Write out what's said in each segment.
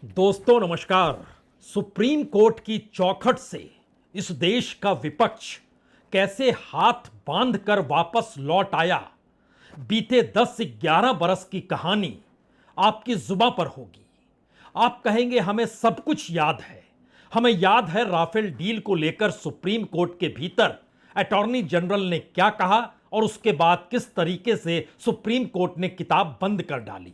दोस्तों नमस्कार। Supreme court की चौखट से इस देश का विपक्ष कैसे हाथ बांधकर वापस लौट आया, बीते 10-11 बरस की कहानी आपकी जुबां पर होगी। आप कहेंगे हमें सब कुछ याद है। हमें याद है राफेल डील को लेकर सुप्रीम कोर्ट के भीतर अटॉर्नी जनरल ने क्या कहा और उसके बाद किस तरीके से सुप्रीम कोर्ट ने किताब बंद कर डाली।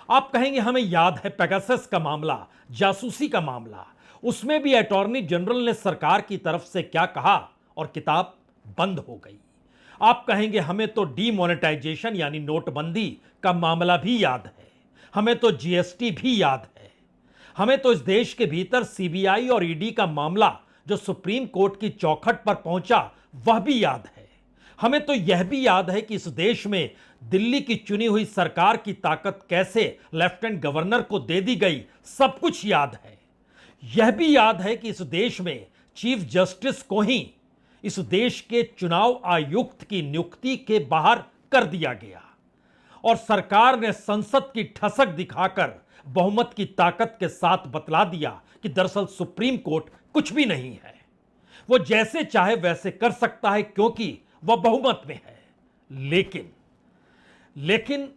आप कहेंगे हमें याद है पेगासस का मामला, जासूसी का मामला, उसमें भी अटॉर्नी जनरल ने सरकार की तरफ से क्या कहा और किताब बंद हो गई। आप कहेंगे हमें तो डीमोनेटाइजेशन यानी नोटबंदी का मामला भी याद है, हमें तो जीएसटी भी याद है, हमें तो इस देश के भीतर सीबीआई और ईडी का मामला जो सुप्रीम कोर्ट की चौखट पर पहुंचा वह भी याद है। हमें तो यह भी याद है कि इस देश में दिल्ली की चुनी हुई सरकार की ताकत कैसे लेफ्टिनेंट गवर्नर को दे दी गई, सब कुछ याद है। यह भी याद है कि इस देश में चीफ जस्टिस को ही इस देश के चुनाव आयुक्त की नियुक्ति के बाहर कर दिया गया और सरकार ने संसद की ठसक दिखाकर बहुमत की ताकत के साथ बतला दिया कि दरअसल सुप्रीम कोर्ट कुछ भी नहीं है, वो जैसे चाहे वैसे कर सकता है क्योंकि वह बहुमत में है। लेकिन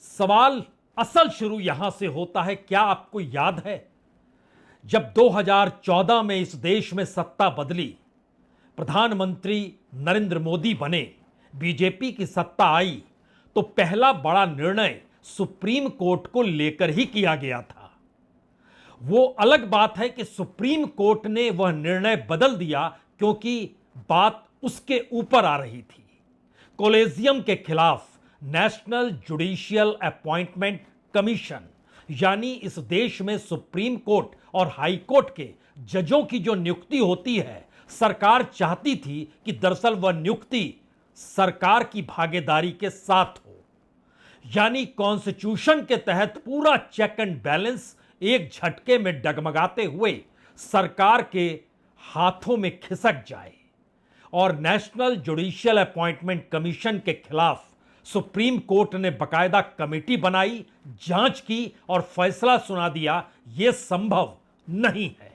सवाल असल शुरू यहां से होता है। क्या आपको याद है जब 2014 में इस देश में सत्ता बदली, प्रधानमंत्री नरेंद्र मोदी बने, बीजेपी की सत्ता आई, तो पहला बड़ा निर्णय सुप्रीम कोर्ट को लेकर ही किया गया था। वो अलग बात है कि सुप्रीम कोर्ट ने वह निर्णय बदल दिया क्योंकि बात उसके ऊपर आ रही थी। कोलेजियम के खिलाफ नेशनल जुडिशियल अपॉइंटमेंट कमीशन यानी इस देश में सुप्रीम कोर्ट और हाई कोर्ट के जजों की जो नियुक्ति होती है, सरकार चाहती थी कि दरअसल वह नियुक्ति सरकार की भागीदारी के साथ हो, यानी कॉन्स्टिट्यूशन के तहत पूरा चेक एंड बैलेंस एक झटके में डगमगाते हुए सरकार के हाथों में खिसक जाए। और नेशनल जुडिशियल अपॉइंटमेंट कमीशन के खिलाफ सुप्रीम कोर्ट ने बकायदा कमेटी बनाई, जांच की और फैसला सुना दिया यह संभव नहीं है।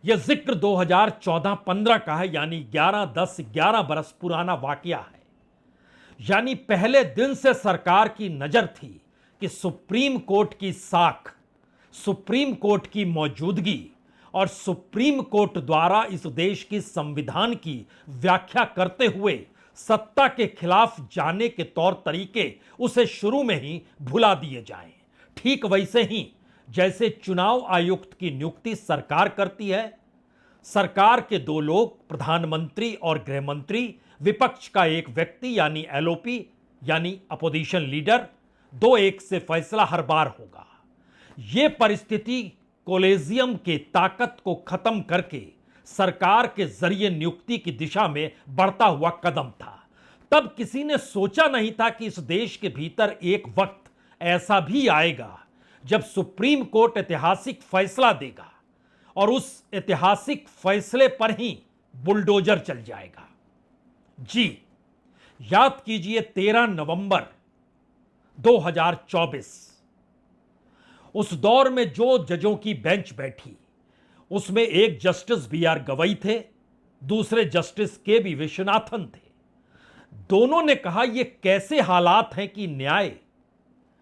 यह जिक्र 2014-15 का है, यानी 11 बरस पुराना वाकया है। यानी पहले दिन से सरकार की नजर थी कि सुप्रीम कोर्ट की साख, सुप्रीम कोर्ट की मौजूदगी और सुप्रीम कोर्ट द्वारा इस देश की संविधान की व्याख्या करते हुए सत्ता के खिलाफ जाने के तौर तरीके उसे शुरू में ही भुला दिए जाएं। ठीक वैसे ही जैसे चुनाव आयुक्त की नियुक्ति सरकार करती है, सरकार के दो लोग, प्रधानमंत्री और गृह मंत्री, विपक्ष का एक व्यक्ति यानी एलओपी यानी अपोजिशन लीडर, 2-1 से फैसला हर बार होगा। यह परिस्थिति कोलेजियम के ताकत को खत्म करके सरकार के जरिए नियुक्ति की दिशा में बढ़ता हुआ कदम था। तब किसी ने सोचा नहीं था कि इस देश के भीतर एक वक्त ऐसा भी आएगा जब सुप्रीम कोर्ट ऐतिहासिक फैसला देगा और उस ऐतिहासिक फैसले पर ही बुलडोजर चल जाएगा। जी, याद कीजिए 13 नवंबर 2024, उस दौर में जो जजों की बेंच बैठी उसमें एक जस्टिस बीआर गवई थे, दूसरे जस्टिस के बी विश्वनाथन थे। दोनों ने कहा यह कैसे हालात हैं कि न्याय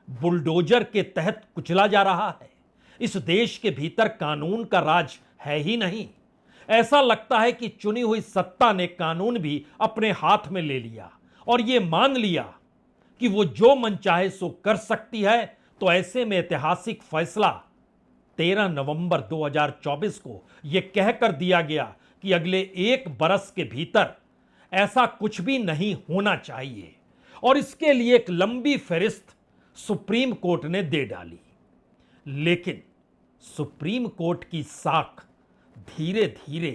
बुलडोजर के तहत कुचला जा रहा है। इस देश के भीतर कानून का राज है ही नहीं। ऐसा लगता है कि चुनी हुई सत्ता ने कानून भी अपने हाथ में ले लिया और यह मान लिया कि वो जो मन चाहे सो कर सकती है। तो ऐसे में ऐतिहासिक फैसला 13 नवंबर 2024 को यह कहकर दिया गया कि अगले 1 बरस के भीतर ऐसा कुछ भी नहीं होना चाहिए और इसके लिए एक लंबी फहरिस्त सुप्रीम कोर्ट ने दे डाली। लेकिन सुप्रीम कोर्ट की साख धीरे धीरे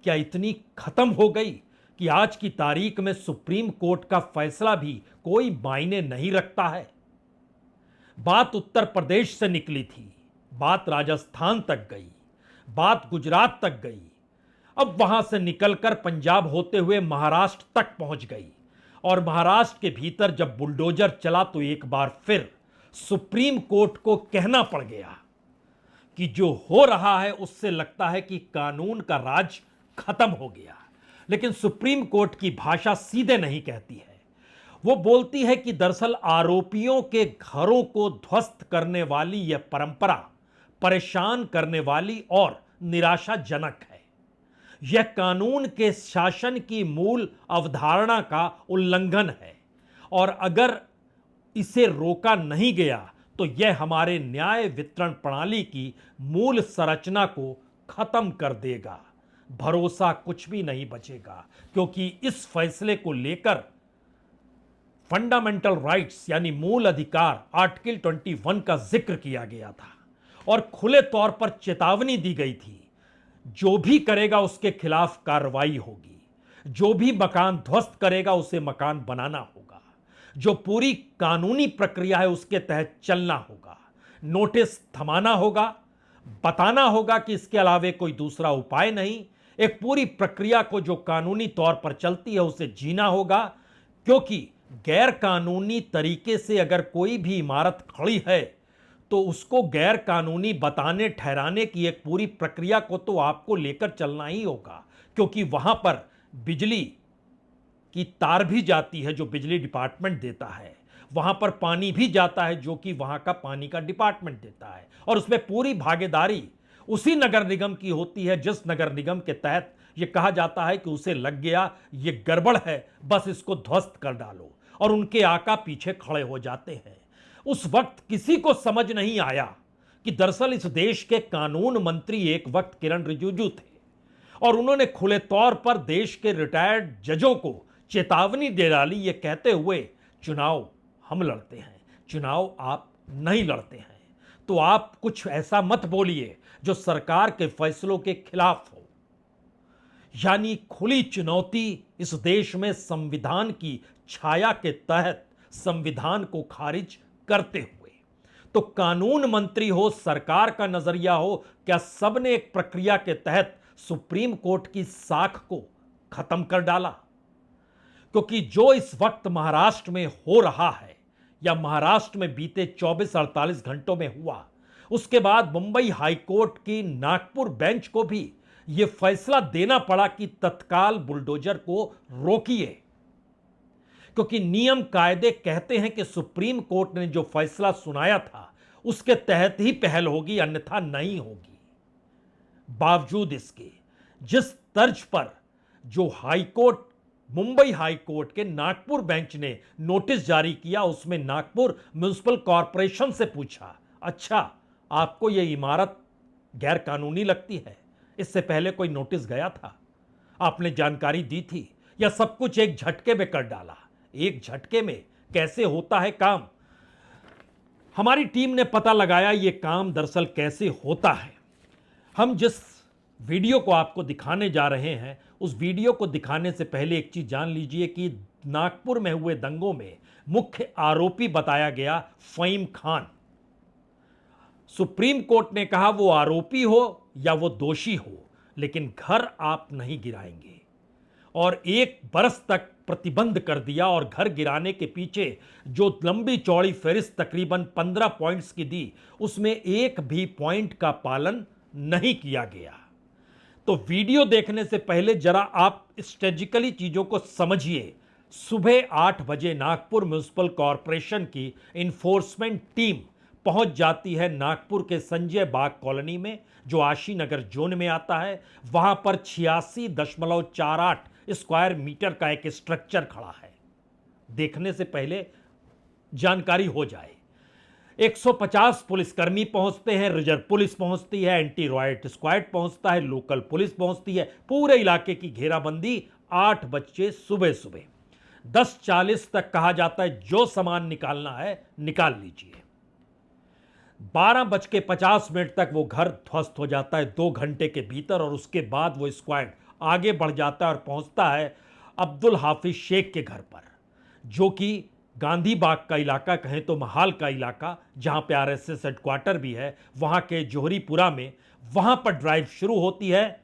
क्या इतनी खत्म हो गई कि आज की तारीख में सुप्रीम कोर्ट का फैसला भी कोई मायने नहीं रखता है। बात उत्तर प्रदेश से निकली थी, बात राजस्थान तक गई, बात गुजरात तक गई, अब वहां से निकलकर पंजाब होते हुए महाराष्ट्र तक पहुंच गई। और महाराष्ट्र के भीतर जब बुलडोजर चला तो एक बार फिर सुप्रीम कोर्ट को कहना पड़ गया कि जो हो रहा है उससे लगता है कि कानून का राज खत्म हो गया। लेकिन सुप्रीम कोर्ट की भाषा सीधे नहीं कहती है। वो बोलती है कि दरअसल आरोपियों के घरों को ध्वस्त करने वाली यह परंपरा परेशान करने वाली और निराशाजनक है। यह कानून के शासन की मूल अवधारणा का उल्लंघन है और अगर इसे रोका नहीं गया तो यह हमारे न्याय वितरण प्रणाली की मूल संरचना को खत्म कर देगा। भरोसा कुछ भी नहीं बचेगा, क्योंकि इस फैसले को लेकर फंडामेंटल राइट्स यानी मूल अधिकार आर्टिकल 21 का जिक्र किया गया था और खुले तौर पर चेतावनी दी गई थी, जो भी करेगा उसके खिलाफ कार्रवाई होगी, जो भी मकान ध्वस्त करेगा उसे मकान बनाना होगा, जो पूरी कानूनी प्रक्रिया है उसके तहत चलना होगा, नोटिस थमाना होगा, बताना होगा कि इसके अलावे कोई दूसरा उपाय नहीं, एक पूरी प्रक्रिया को जो कानूनी तौर पर चलती है उसे जीना होगा। क्योंकि गैर कानूनी तरीके से अगर कोई भी इमारत खड़ी है तो उसको गैर कानूनी बताने ठहराने की एक पूरी प्रक्रिया को तो आपको लेकर चलना ही होगा, क्योंकि वहां पर बिजली की तार भी जाती है जो बिजली डिपार्टमेंट देता है, वहां पर पानी भी जाता है जो कि वहां का पानी का डिपार्टमेंट देता है, और उसमें पूरी भागीदारी उसी नगर निगम की होती है जिस नगर निगम के तहत यह कहा जाता है कि उसे लग गया, ये गड़बड़ है, बस इसको ध्वस्त कर डालो, और उनके आका पीछे खड़े हो जाते हैं। उस वक्त किसी को समझ नहीं आया कि दरअसल इस देश के कानून मंत्री एक वक्त किरण रिजिजू थे और उन्होंने खुले तौर पर देश के रिटायर्ड जजों को चेतावनी दे डाली, ये कहते हुए चुनाव हम लड़ते हैं, चुनाव आप नहीं लड़ते हैं, तो आप कुछ ऐसा मत बोलिए जो सरकार के फैसलों के खिलाफ हो। यानी खुली चुनौती इस देश में संविधान की छाया के तहत संविधान को खारिज करते हुए। तो कानून मंत्री हो, सरकार का नजरिया हो, क्या सबने एक प्रक्रिया के तहत सुप्रीम कोर्ट की साख को खत्म कर डाला? क्योंकि जो इस वक्त महाराष्ट्र में हो रहा है या महाराष्ट्र में बीते 24-48 घंटों में हुआ, उसके बाद मुंबई हाईकोर्ट की नागपुर बेंच को भी यह फैसला देना पड़ा कि तत्काल बुलडोजर को रोकिए, क्योंकि नियम कायदे कहते हैं कि सुप्रीम कोर्ट ने जो फैसला सुनाया था उसके तहत ही पहल होगी, अन्यथा नहीं होगी। बावजूद इसके जिस तर्ज पर जो हाईकोर्ट, मुंबई हाईकोर्ट के नागपुर बेंच ने नोटिस जारी किया, उसमें नागपुर म्युनिसिपल कॉरपोरेशन से पूछा, अच्छा आपको यह इमारत गैर कानूनी लगती है, इससे पहले कोई नोटिस गया था, आपने जानकारी दी थी, या सब कुछ एक झटके में कर डाला? एक झटके में कैसे होता है काम? हमारी टीम ने पता लगाया ये काम दरअसल कैसे होता है। हम जिस वीडियो को आपको दिखाने जा रहे हैं, उस वीडियो को दिखाने से पहले एक चीज जान लीजिए कि नागपुर में हुए दंगों में मुख्य आरोपी बताया गया फहीम खान। सुप्रीम कोर्ट ने कहा वो आरोपी हो या वो दोषी हो, लेकिन घर आप नहीं गिराएंगे, और 1 बरस तक प्रतिबंध कर दिया। और घर गिराने के पीछे जो लंबी चौड़ी फहरिस्त तकरीबन 15 पॉइंट्स की दी, उसमें एक भी पॉइंट का पालन नहीं किया गया। तो वीडियो देखने से पहले जरा आप स्ट्रेटेजिकली चीजों को समझिए। सुबह 8 बजे नागपुर म्युनिसिपल कॉरपोरेशन की इन्फोर्समेंट टीम पहुंच जाती है नागपुर के संजय बाग कॉलोनी में, जो आशी नगर जोन में आता है। वहां पर 86.48 स्क्वायर मीटर का एक स्ट्रक्चर खड़ा है। देखने से पहले जानकारी हो जाए, 150 पुलिसकर्मी पहुंचते हैं, रिजर्व पुलिस पहुंचती है, एंटी रॉयट स्क्वाड पहुंचता है, लोकल पुलिस पहुंचती है। पूरे इलाके की घेराबंदी 8 बजे सुबह सुबह। 10:40 तक कहा जाता है जो सामान निकालना है निकाल लीजिए। 12:50 तक वो घर ध्वस्त हो जाता है 2 घंटे के भीतर, और उसके बाद वो स्क्वाड आगे बढ़ जाता है और पहुंचता है अब्दुल हाफिज शेख के घर पर, जो कि गांधी बाग का इलाका कहें तो महाल का इलाका, जहां पे आरएसएस हेडक्वार्टर भी है, वहां के जोहरीपुरा में, वहां पर ड्राइव शुरू होती है।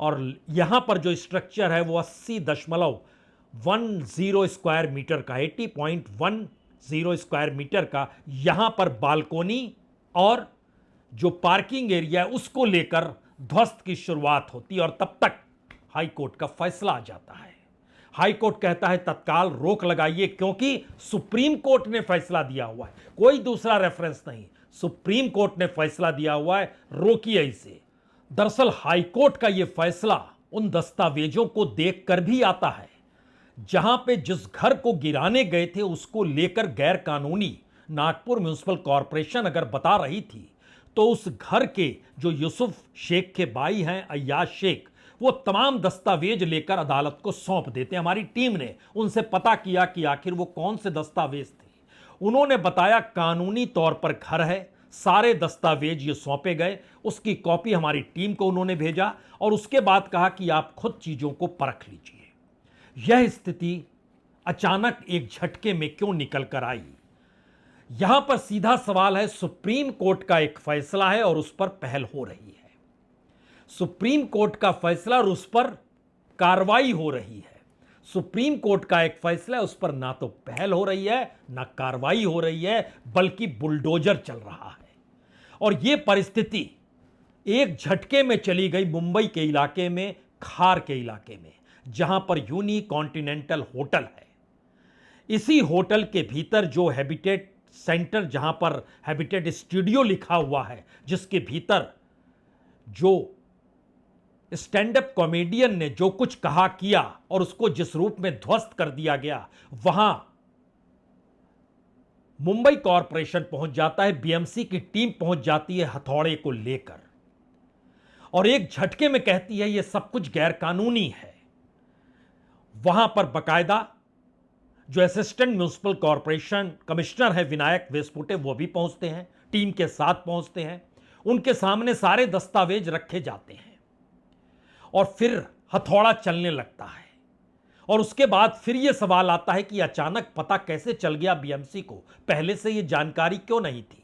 और यहां पर जो स्ट्रक्चर है वो 80.10 स्क्वायर मीटर का, 80.10 स्क्वायर मीटर का, यहां पर बालकोनी और जो पार्किंग एरिया है उसको लेकर ध्वस्त की शुरुआत होती है और तब तक हाई कोर्ट का फैसला आ जाता है। हाई कोर्ट कहता है तत्काल रोक लगाइए, क्योंकि सुप्रीम कोर्ट ने फैसला दिया हुआ है, कोई दूसरा रेफरेंस नहीं, सुप्रीम कोर्ट ने फैसला दिया हुआ है, रोकिए इसे। दरअसल हाई कोर्ट का यह फैसला उन दस्तावेजों को देखकर भी आता है जहां पे जिस घर को गिराने गए थे उसको लेकर गैर कानूनी नागपुर म्युनिसिपल कॉरपोरेशन अगर बता रही थी, तो उस घर के जो यूसुफ शेख के भाई हैं अय्याज शेख, वो तमाम दस्तावेज लेकर अदालत को सौंप देते हैं। हमारी टीम ने उनसे पता किया कि आखिर वो कौन से दस्तावेज थे। उन्होंने बताया कानूनी तौर पर घर है, सारे दस्तावेज ये सौंपे गए, उसकी कॉपी हमारी टीम को उन्होंने भेजा और उसके बाद कहा कि आप खुद चीजों को परख लीजिए। यह स्थिति अचानक एक झटके में क्यों निकल कर आई? यहां पर सीधा सवाल है, सुप्रीम कोर्ट का एक फैसला है और उस पर पहल हो रही है। सुप्रीम कोर्ट का फैसला और उस पर कार्रवाई हो रही है। सुप्रीम कोर्ट का एक फैसला है, उस पर ना तो पहल हो रही है ना कार्रवाई हो रही है, बल्कि बुलडोजर चल रहा है। और यह परिस्थिति एक झटके में चली गई मुंबई के इलाके में, खार के इलाके में, जहां पर यूनी कॉन्टिनेंटल होटल है। इसी होटल के भीतर जो हैबिटेट सेंटर, जहां पर हैबिटेट स्टूडियो लिखा हुआ है, जिसके भीतर जो स्टैंड अप कॉमेडियन ने जो कुछ कहा किया और उसको जिस रूप में ध्वस्त कर दिया गया, वहां मुंबई कॉरपोरेशन पहुंच जाता है, बीएमसी की टीम पहुंच जाती है हथौड़े को लेकर और एक झटके में कहती है यह सब कुछ गैरकानूनी है। वहां पर बकायदा जो असिस्टेंट म्युनिसिपल कॉरपोरेशन कमिश्नर है विनायक वेस्पुटे, वो भी पहुंचते हैं, टीम के साथ पहुंचते हैं। उनके सामने सारे दस्तावेज रखे जाते हैं और फिर हथौड़ा चलने लगता है। और उसके बाद फिर यह सवाल आता है कि अचानक पता कैसे चल गया बीएमसी को, पहले से यह जानकारी क्यों नहीं थी?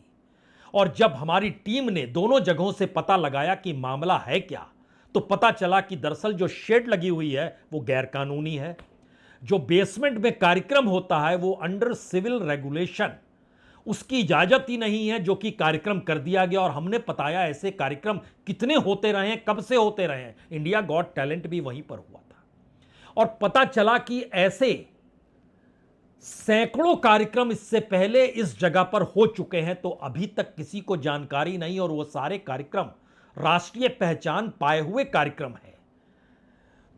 और जब हमारी टीम ने दोनों जगहों से पता लगाया कि मामला है क्या, तो पता चला कि दरअसल जो शेड लगी हुई है वो गैरकानूनी है। जो बेसमेंट में कार्यक्रम होता है वो अंडर सिविल रेगुलेशन, उसकी इजाजत ही नहीं है, जो कि कार्यक्रम कर दिया गया। और हमने बताया ऐसे कार्यक्रम कितने होते रहे हैं, कब से होते रहे हैं। इंडिया गॉट टैलेंट भी वहीं पर हुआ था और पता चला कि ऐसे सैकड़ों कार्यक्रम इससे पहले इस जगह पर हो चुके हैं, तो अभी तक किसी को जानकारी नहीं और वो सारे कार्यक्रम राष्ट्रीय पहचान पाए हुए कार्यक्रम है।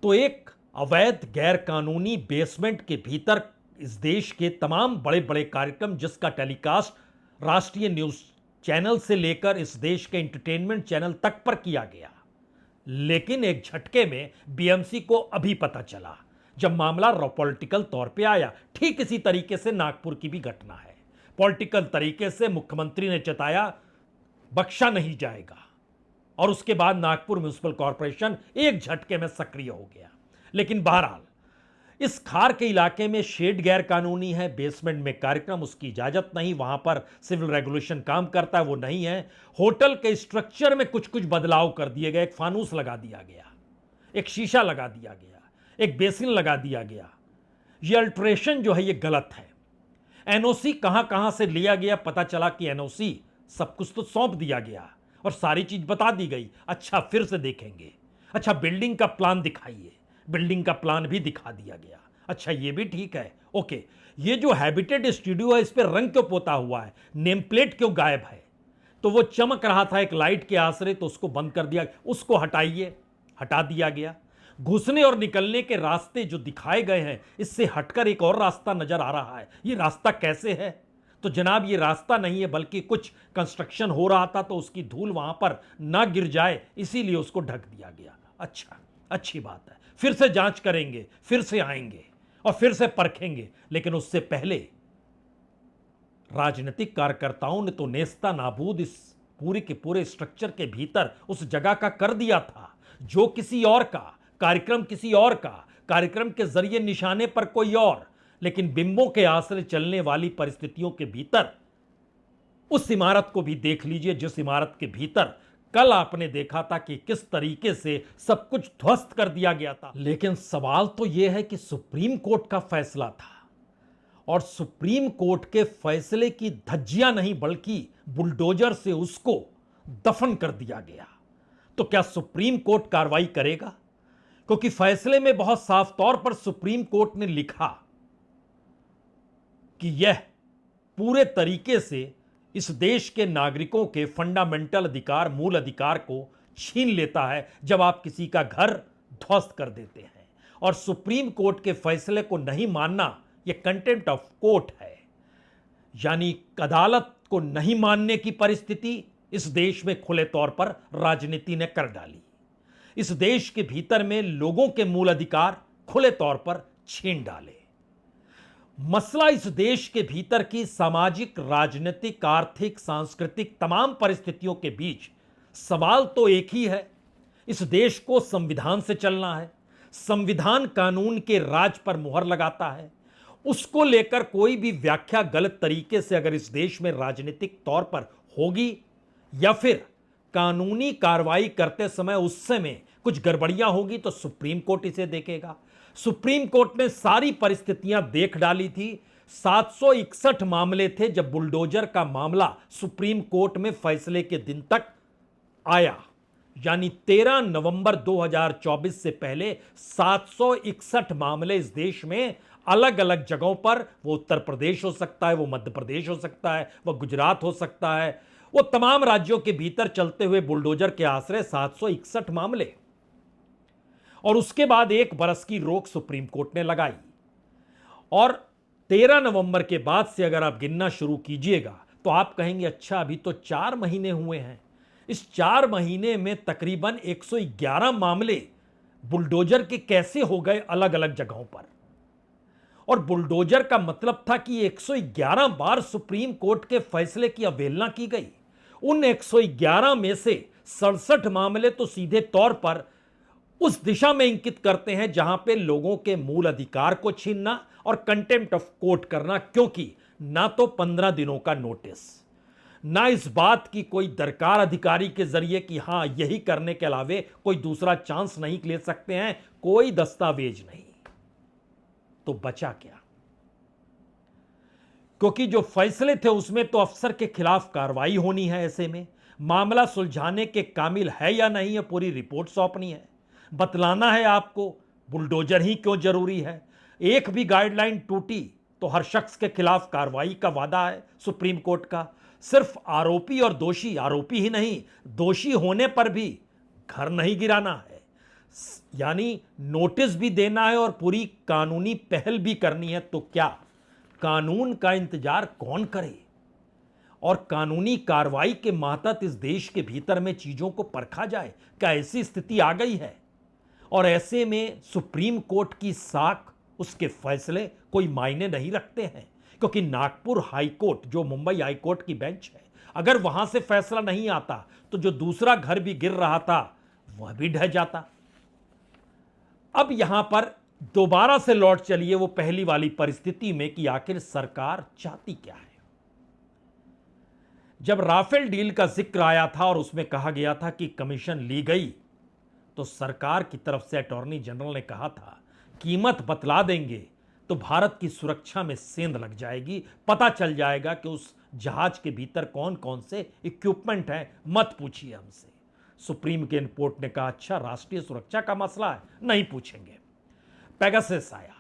तो एक अवैध गैर कानूनी बेसमेंट के भीतर इस देश के तमाम बड़े बड़े कार्यक्रम, जिसका टेलीकास्ट राष्ट्रीय न्यूज चैनल से लेकर इस देश के एंटरटेनमेंट चैनल तक पर किया गया, लेकिन एक झटके में बीएमसी को अभी पता चला जब मामला पॉलिटिकल तौर पे आया। ठीक इसी तरीके से नागपुर की भी घटना है। पॉलिटिकल तरीके से मुख्यमंत्री ने चताया बख्शा नहीं जाएगा और उसके बाद नागपुर म्युनिसिपल कॉरपोरेशन एक झटके में सक्रिय हो गया। लेकिन बहरहाल इस खार के इलाके में शेड गैर कानूनी है, बेसमेंट में कार्यक्रम, उसकी इजाजत नहीं, वहां पर सिविल रेगुलेशन काम करता है वो नहीं है। होटल के स्ट्रक्चर में कुछ कुछ बदलाव कर दिए गए, एक फानूस लगा दिया गया, एक शीशा लगा दिया गया, एक बेसिन लगा दिया गया। ये अल्ट्रेशन जो है ये गलत है। एनओसी कहां कहां से लिया गया, पता चला कि एनओसी सब कुछ तो सौंप दिया गया और सारी चीज बता दी गई। अच्छा फिर से देखेंगे, अच्छा बिल्डिंग का प्लान दिखाइए, बिल्डिंग का प्लान भी दिखा दिया गया। अच्छा ये भी ठीक है, ओके। ये जो हैबिटेट स्टूडियो है इस पर रंग क्यों पोता हुआ है, नेम प्लेट क्यों गायब है? तो वो चमक रहा था एक लाइट के आसरे, तो उसको बंद कर दिया, उसको हटाइए, हटा दिया गया। घुसने और निकलने के रास्ते जो दिखाए गए हैं, इससे हटकर एक और रास्ता नजर आ रहा है। ये रास्ता कैसे है? तो जनाब ये रास्ता नहीं है, बल्कि कुछ कंस्ट्रक्शन हो रहा था तो उसकी धूल वहां पर ना गिर जाए, इसीलिए उसको ढक दिया गया। अच्छा, अच्छी बात है, फिर से जांच करेंगे, फिर से आएंगे और फिर से परखेंगे। लेकिन उससे पहले राजनीतिक कार्यकर्ताओं ने तो नेस्ता नाबूद इस पूरे के पूरे स्ट्रक्चर के भीतर उस जगह का कर दिया था जो किसी और का कार्यक्रम, किसी और का कार्यक्रम के जरिए निशाने पर कोई और, लेकिन बिंबों के आश्रय चलने वाली परिस्थितियों के भीतर उस इमारत को भी देख लीजिए जिस इमारत के भीतर कल आपने देखा था कि किस तरीके से सब कुछ ध्वस्त कर दिया गया था। लेकिन सवाल तो यह है कि सुप्रीम कोर्ट का फैसला था और सुप्रीम कोर्ट के फैसले की धज्जियां नहीं बल्कि बुलडोजर से उसको दफन कर दिया गया। तो क्या सुप्रीम कोर्ट कार्रवाई करेगा? क्योंकि फैसले में बहुत साफ तौर पर सुप्रीम कोर्ट ने लिखा कि यह पूरे तरीके से इस देश के नागरिकों के फंडामेंटल अधिकार, मूल अधिकार को छीन लेता है जब आप किसी का घर ध्वस्त कर देते हैं। और सुप्रीम कोर्ट के फैसले को नहीं मानना यह कंटेम्प्ट ऑफ कोर्ट है, यानी अदालत को नहीं मानने की परिस्थिति इस देश में खुले तौर पर राजनीति ने कर डाली। इस देश के भीतर में लोगों के मूल अधिकार खुले तौर पर छीन डाले। मसला इस देश के भीतर की सामाजिक, राजनीतिक, आर्थिक, सांस्कृतिक तमाम परिस्थितियों के बीच सवाल तो एक ही है। इस देश को संविधान से चलना है। संविधान कानून के राज पर मुहर लगाता है। उसको लेकर कोई भी व्याख्या गलत तरीके से अगर इस देश में राजनीतिक तौर पर होगी या फिर कानूनी कार्रवाई करते समय उस समय कुछ गड़बड़ियां होगी तो सुप्रीम कोर्ट इसे देखेगा। सुप्रीम कोर्ट ने सारी परिस्थितियां देख डाली थी। 761 मामले थे जब बुलडोजर का मामला सुप्रीम कोर्ट में फैसले के दिन तक आया, यानी 13 नवंबर 2024 से पहले 761 मामले इस देश में अलग अलग जगहों पर, वो उत्तर प्रदेश हो सकता है, वो मध्य प्रदेश हो सकता है, वो गुजरात हो सकता है, वो तमाम राज्यों के भीतर चलते हुए बुलडोजर के आश्रय 761 मामले। और उसके बाद 1 बरस की रोक सुप्रीम कोर्ट ने लगाई। और 13 नवंबर के बाद से अगर आप गिनना शुरू कीजिएगा तो आप कहेंगे अच्छा अभी तो 4 महीने हुए हैं। इस 4 महीने में तकरीबन 111 मामले बुलडोजर के कैसे हो गए अलग अलग जगहों पर। और बुलडोजर का मतलब था कि 111 बार सुप्रीम कोर्ट के फैसले की अवहेलना की गई। उन 111 में से 67 मामले तो सीधे तौर पर उस दिशा में इंगित करते हैं जहां पे लोगों के मूल अधिकार को छीनना और कंटेम्प्ट ऑफ कोर्ट करना, क्योंकि ना तो 15 दिनों का नोटिस, ना इस बात की कोई दरकार अधिकारी के जरिए कि हां यही करने के अलावे कोई दूसरा चांस नहीं ले सकते हैं, कोई दस्तावेज नहीं। तो बचा क्या? क्योंकि जो फैसले थे उसमें तो अफसर के खिलाफ कार्रवाई होनी है। ऐसे में मामला सुलझाने के काबिल है या नहीं, है पूरी रिपोर्ट सौंपनी है, बतलाना है आपको बुलडोजर ही क्यों जरूरी है। एक भी गाइडलाइन टूटी तो हर शख्स के खिलाफ कार्रवाई का वादा है सुप्रीम कोर्ट का। सिर्फ आरोपी और दोषी, आरोपी ही नहीं दोषी होने पर भी घर नहीं गिराना है, यानी नोटिस भी देना है और पूरी कानूनी पहल भी करनी है। तो क्या कानून का इंतजार कौन करे? और कानूनी कार्रवाई के मातहत इस देश के भीतर में चीजों को परखा जाए, क्या ऐसी स्थिति आ गई है? और ऐसे में सुप्रीम कोर्ट की साख, उसके फैसले कोई मायने नहीं रखते हैं, क्योंकि नागपुर हाई कोर्ट जो मुंबई हाई कोर्ट की बेंच है, अगर वहां से फैसला नहीं आता तो जो दूसरा घर भी गिर रहा था वह भी ढह जाता। अब यहां पर दोबारा से लौट चलिए वो पहली वाली परिस्थिति में कि आखिर सरकार चाहती क्या है। जब राफेल डील का जिक्र आया था और उसमें कहा गया था कि कमीशन ली गई, तो सरकार की तरफ से अटॉर्नी जनरल ने कहा था कीमत बतला देंगे तो भारत की सुरक्षा में सेंध लग जाएगी, पता चल जाएगा कि उस जहाज के भीतर कौन कौन से इक्विपमेंट हैं, मत पूछिए हमसे। सुप्रीम कोर्ट ने कहा अच्छा राष्ट्रीय सुरक्षा का मसला है, नहीं पूछेंगे। पेगासस आया,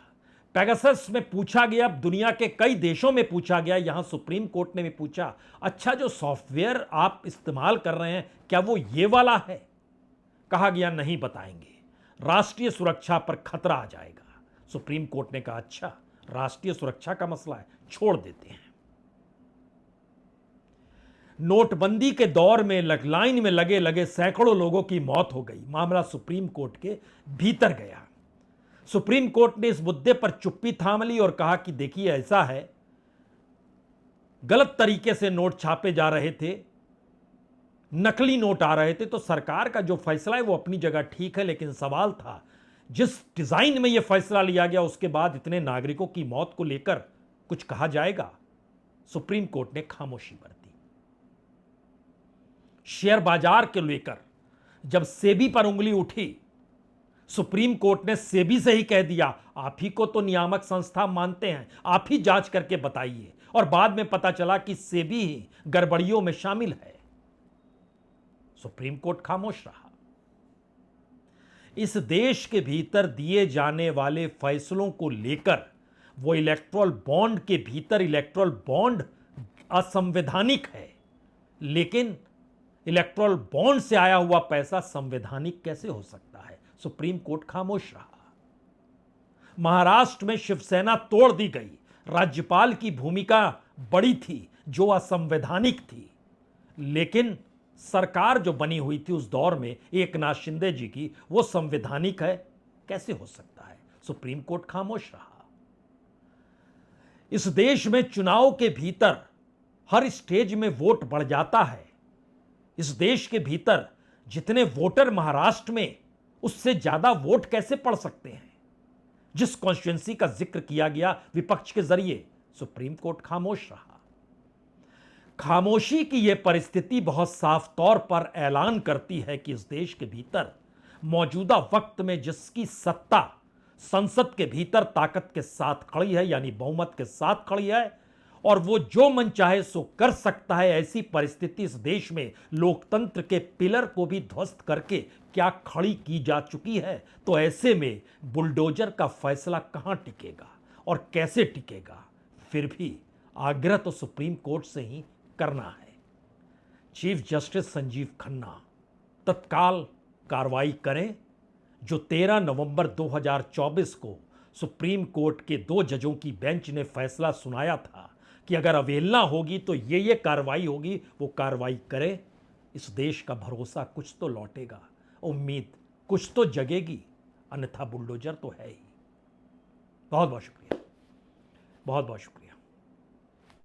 पेगासस में पूछा गया, दुनिया के कई देशों में पूछा गया, यहां सुप्रीम कोर्ट ने भी पूछा अच्छा जो सॉफ्टवेयर आप इस्तेमाल कर रहे हैं क्या वो ये वाला है? कहा गया नहीं बताएंगे, राष्ट्रीय सुरक्षा पर खतरा आ जाएगा। सुप्रीम कोर्ट ने कहा अच्छा राष्ट्रीय सुरक्षा का मसला है, छोड़ देते हैं। नोटबंदी के दौर में लाइन में लगे लगे सैकड़ों लोगों की मौत हो गई, मामला सुप्रीम कोर्ट के भीतर गया। सुप्रीम कोर्ट ने इस मुद्दे पर चुप्पी थाम ली और कहा कि देखिए ऐसा है, गलत तरीके से नोट छापे जा रहे थे, नकली नोट आ रहे थे, तो सरकार का जो फैसला है वो अपनी जगह ठीक है, लेकिन सवाल था जिस डिजाइन में यह फैसला लिया गया उसके बाद इतने नागरिकों की मौत को लेकर कुछ कहा जाएगा? सुप्रीम कोर्ट ने खामोशी बरती। शेयर बाजार के लेकर जब सेबी पर उंगली उठी, सुप्रीम कोर्ट ने सेबी से ही कह दिया आप ही को तो नियामक संस्था मानते हैं, आप ही जांच करके बताइए, और बाद में पता चला कि सेबी ही गड़बड़ियों में शामिल है। सुप्रीम कोर्ट खामोश रहा। इस देश के भीतर दिए जाने वाले फैसलों को लेकर वो इलेक्टोरल बॉन्ड के भीतर इलेक्टोरल बॉन्ड असंवैधानिक है, लेकिन इलेक्टोरल बॉन्ड से आया हुआ पैसा संवैधानिक कैसे हो सकता है? सुप्रीम कोर्ट खामोश रहा। महाराष्ट्र में शिवसेना तोड़ दी गई, राज्यपाल की भूमिका बड़ी थी जो असंवैधानिक थी, लेकिन सरकार जो बनी हुई थी उस दौर में एकनाथ शिंदे जी की, वो संवैधानिक है, कैसे हो सकता है? सुप्रीम कोर्ट खामोश रहा। इस देश में चुनाव के भीतर हर स्टेज में वोट बढ़ जाता है। इस देश के भीतर जितने वोटर महाराष्ट्र में, उससे ज्यादा वोट कैसे पड़ सकते हैं? जिस कॉन्स्टिट्यूंसी का जिक्र किया गया विपक्ष के जरिए, सुप्रीम कोर्ट खामोश रहा। खामोशी की यह परिस्थिति बहुत साफ तौर पर ऐलान करती है कि इस देश के भीतर मौजूदा वक्त में जिसकी सत्ता संसद के भीतर ताकत के साथ खड़ी है, यानी बहुमत के साथ खड़ी है, और वो जो मन चाहे सो कर सकता है, ऐसी परिस्थिति इस देश में लोकतंत्र के पिलर को भी ध्वस्त करके क्या खड़ी की जा चुकी है। तो ऐसे में बुलडोजर का फैसला कहां टिकेगा और कैसे टिकेगा? फिर भी आग्रह तो सुप्रीम कोर्ट से ही करना है। चीफ जस्टिस संजीव खन्ना तत्काल कार्रवाई करें। जो 13 नवंबर 2024 को सुप्रीम कोर्ट के 2 जजों की बेंच ने फैसला सुनाया था कि अगर अवहेलना होगी तो ये कार्रवाई होगी, वो कार्रवाई करें। इस देश का भरोसा कुछ तो लौटेगा, उम्मीद कुछ तो जगेगी, अन्यथा बुलडोजर तो है ही। बहुत बहुत शुक्रिया, बहुत बहुत शुक्रिया।